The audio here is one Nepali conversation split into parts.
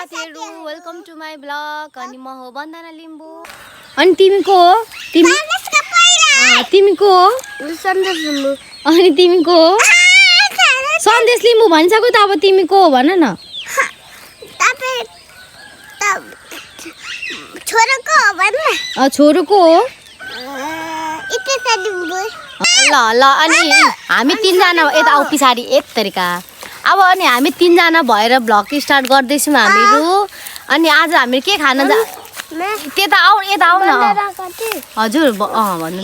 साथीहरु वेलकम टु माई ब्लग। अनि म हो वन्दना लिम्बू। अनि तिमी को हो? तिमी को हो? सन्देश लिम्बू। अनि तिमी को हो? सन्देश लिम्बू भनिसक्यो त अब तिमी को हो भन न। छोरोको हो भन्न। छोरोको हो? इतेसा लिम्बू। ल ल अनि हामी तीनजना यता आउ पछाडि एक तरिका। अब अनि हामी तीनजना भएर भ्लग स्टार्ट गर्दैछौँ हामीहरू। अनि आज हामी के खान त्यता आउ यता आउ न। हजुर भन्नु त।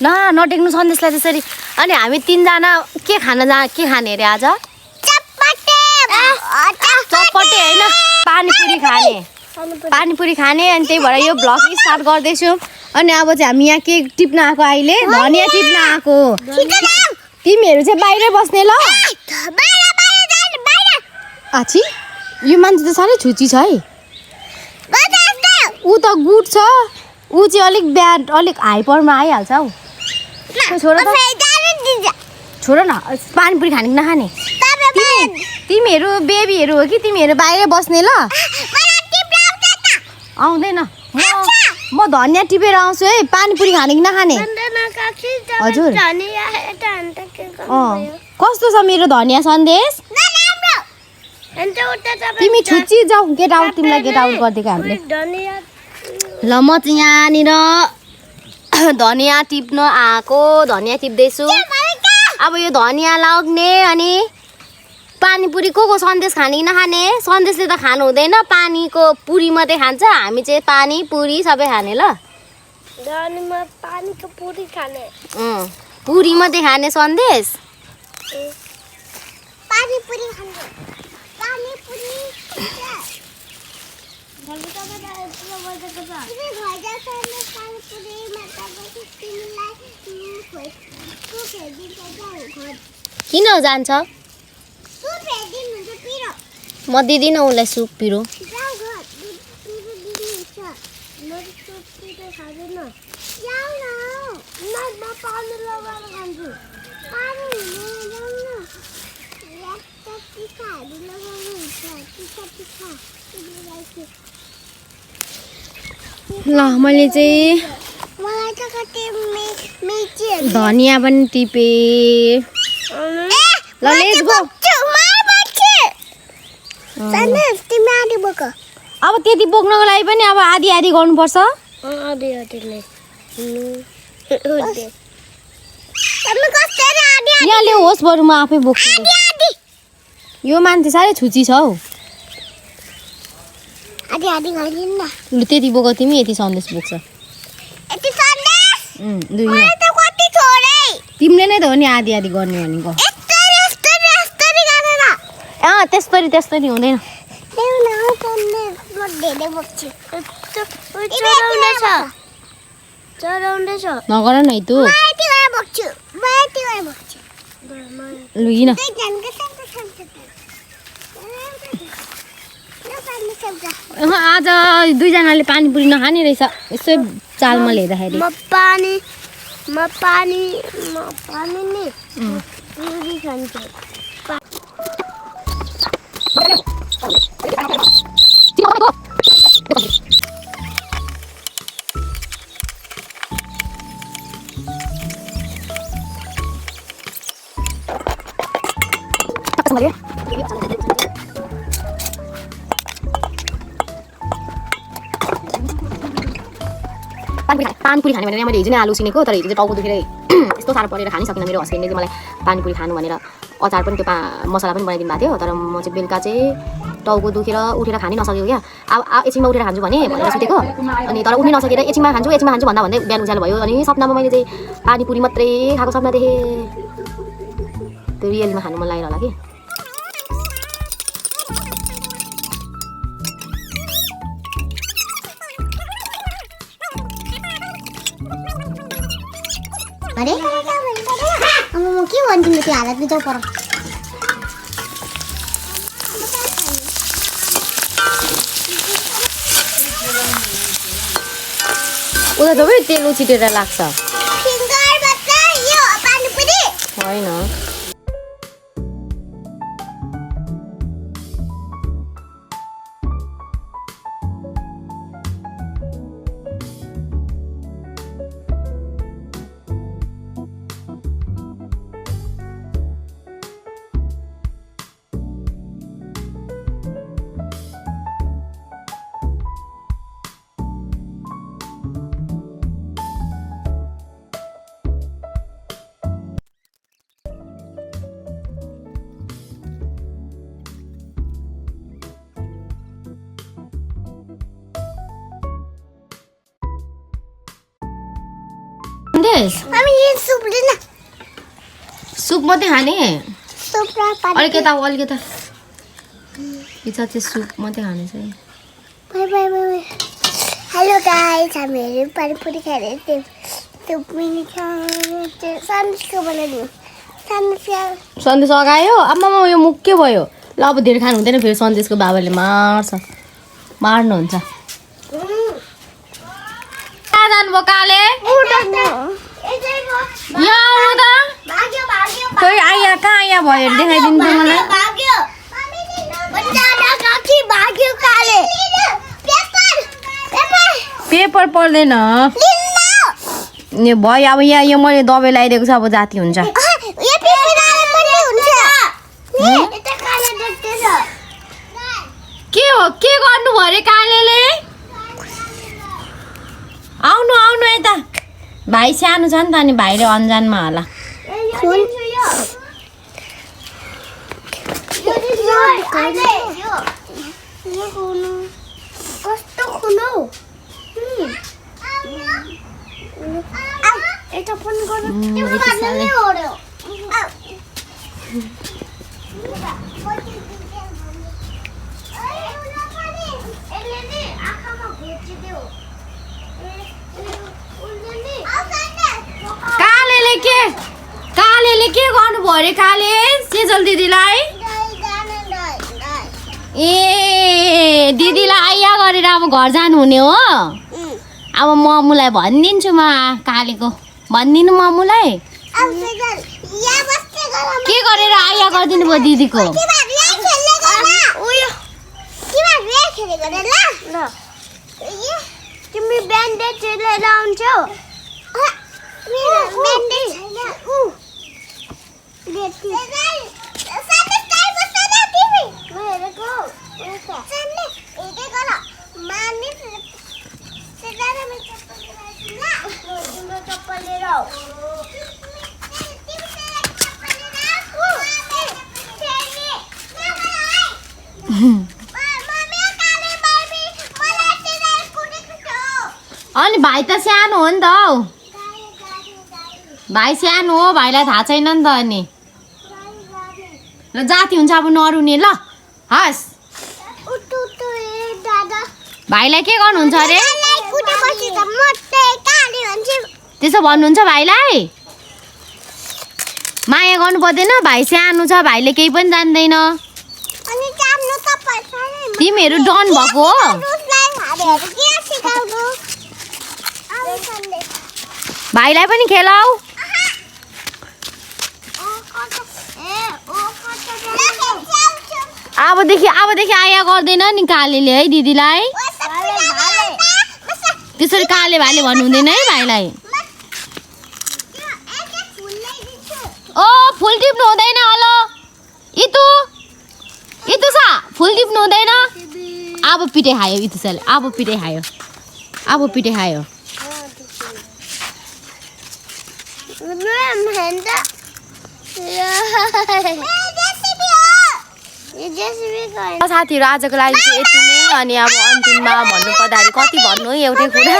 ल नटेक्नु सन्देशलाई त्यसरी। अनि हामी तीनजना के खाने अरे आज? चटपटे होइन, पानीपुरी खाने। पानीपुरी खाने। अनि त्यही भएर यो भ्लग स्टार्ट गर्दैछौँ। अनि अब चाहिँ हामी यहाँ के टिप्न आएको, अहिले धनिया टिप्न आएको। तिमीहरू चाहिँ बाहिर बस्ने ल। आछि यो मान्छे त साह्रै छुची छ है। ऊ त गुड छ, ऊ चाहिँ अलिक ब्याड, अलिक हाइपरमा आइहाल्छ हौ। छोड न, पानीपुरी खाने कि नखाने? तिमीहरू बेबीहरू हो कि तिमीहरू बाहिर बस्ने ल। आउँदैन, म धनिया टिपेर आउँछु है। पानीपुरी खाने कि नखाने? हजुर कस्तो छ मेरो धनिया सन्देश? तिमी छुच्ची जाऊ, गेट आउट। तिमीलाई गेट आउट गरिदिएको हामीले। ल म चाहिँ यहाँनिर धनिया टिप्न आएको, धनिया टिप्दैछु। अब यो धनिया लाग्ने। अनि पानीपुरी को सन्देश खाने कि नखाने? सन्देशले त खानु हुँदैन, पानीको पुरी मात्रै खान्छ। हामी चाहिँ पानी पुरी सबै खाने ल। पानीको पुरी खाने। पुरी मात्रै खाने सन्देश। पानीपुरी खाने। पानीपुरी किन जान्छ? म दिदिनँ उसलाई सुप पिरो। ल मैले चाहिँ धनिया पनि टिपेँ। ल लेट्स गो। अब त्यति बोक्नको लागि पनि अब आधी आधी गर्नुपर्छ। यहाँ ल्याउनुहोस्, बरु म आफै बोक्छु। यो मान्छे साह्रै छुची छ हौ। लु त्यति बोक, तिमी यति सन्देश बोक्छ। तिमीले नै त हो नि आधी आधी गर्ने भनेको। त्यस्तरी हुँदैन। नगर न तँ। लु हिँड। आज दुईजनाले पानीपुरी नखाने रहेछ यसो चालमा हेर्दाखेरि। म पानी नि पुरी खान्छु। पानीपुरी खाने भनेर मैले हिजो नै आलु सिनेको, तर हिजो चाहिँ टाउको दुखेर यस्तो साह्रो परेर खानै सकिनँ। मेरो हस्बेन्डले चाहिँ मलाई पानीपुरी खानु भनेर अचार पनि त्यो मसला पनि बनाइदिनु भएको थियो। तर म चाहिँ बेलुका चाहिँ टाउको दुखेर उठेर खानै नसकेको क्या। अब एकछिनमा उठेर खान्छु भनेर सुतेको। अनि तर उठ्नै नसकेर एकछिनमा खान्छु भन्दा भन्दै बिहान उज्यालो भयो। अनि सपनामा मैले चाहिँ पानीपुरी मात्रै खाएको सपना देखेँ। त्यो रियलमा खानु मन लागेर होला कि। अरे अब म के भन्छु त्यो हालत बिचाउ पर। उता सबै तेल उछिटेर लाग्छ। होइन खानेस् मम्मी ये सुप लेना सुप मात्रै खाने सुप र पानी अलिक यता इच्छा चाहिँ सुप मात्रै खाने चाहिँ bye bye bye hello guys हामीहरु पानीपुरी खाएर सुप पनि खायो सन्देशको बनाइदिनु सन्देश अगायो आमामा यो मुक्कै भयो ल अब धेरै खानु हुँदैन फेरि सन्देशको बाबाले मार्नुहुन्छ कहाँ जानुभयो काले यहाँ आउनु त खोइ आइया कहाँ आइया भयो देखाइदिनु त मलाई पेपर पर्दैन भयो अब यहाँ यो मैले दबाई लगाइदिएको छ अब जाती हुन्छ के हो के गर्नु भयो रे कालेले आउनु यता भाइ सानो छ नि त अनि भाइले अन्जानमा होला कस्तो खुलो यता पनि कालेले के गर्नु भयो रे काले सेजल दिदीलाई ए दिदीलाई आइया गरेर अब घर जानु हुने हो अब ममुलाई भनिदिन्छु म कालेको भनिदिनु ममुलाई के गरेर आइया गरिदिनु भयो दिदीको तिमी ब्यान्डेज लिएर आउँछौ अनि भाइ त सानो हो नि त हौ भाइ सानो हो भाइलाई थाहा छैन नि त अनि ल जाती हुन्छ अब नरुने ल हस् भाइलाई के गर्नुहुन्छ अरे त्यसो भन्नुहुन्छ भाइलाई माया गर्नु पर्दैन भाइ सानो छ भाइले केही पनि जान्दैन तिमीहरू डन भएको हो भाइलाई पनि खेलाऊ अबदेखि आया गर्दैन नि कालेले है दिदीलाई त्यसरी काले भाइले भन्नु हुँदैन है भाइलाई ओ फुल टिप्नु हुँदैन हेलो इतु छ फुल टिप्नु हुँदैन अब पिटे खायो इतुसाले अब पिटे खायो साथीहरू आजको लागि चाहिँ यति नै अनि अब अन्तिममा भन्नु पर्दाखेरि कति भन्नु एउटै कुरा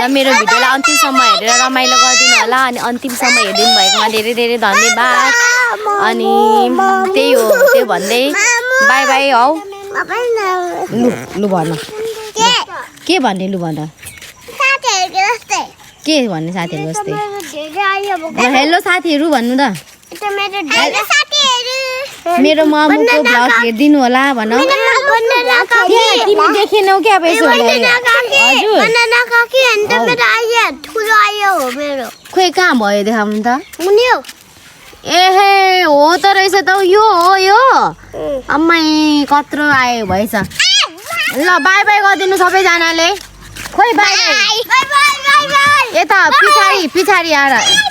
र मेरो भिडियोलाई अन्तिमसम्म हेरेर रमाइलो गरिदिनु होला अनि अन्तिमसम्म हेरिदिनु भएकोमा धेरै धेरै धन्यवाद अनि त्यही हो त्यो भन्दै बाई बाई हौ लु भन के भन्ने लु भन के भन्ने साथीहरू जस्तै हेलो साथीहरू भन्नु त मेरो मामुको भ्लग हेरिदिनु होला भन तिमी देखेनौ क्या अब यसो खोइ कहाँ भयो देखाउनु त एहे हो त रहेछ त यो हो यो अम्मै कत्रो आयो भएछ ल बाई बाई गरिदिनु सबैजनाले खोइ बाई यता पछाडि आएर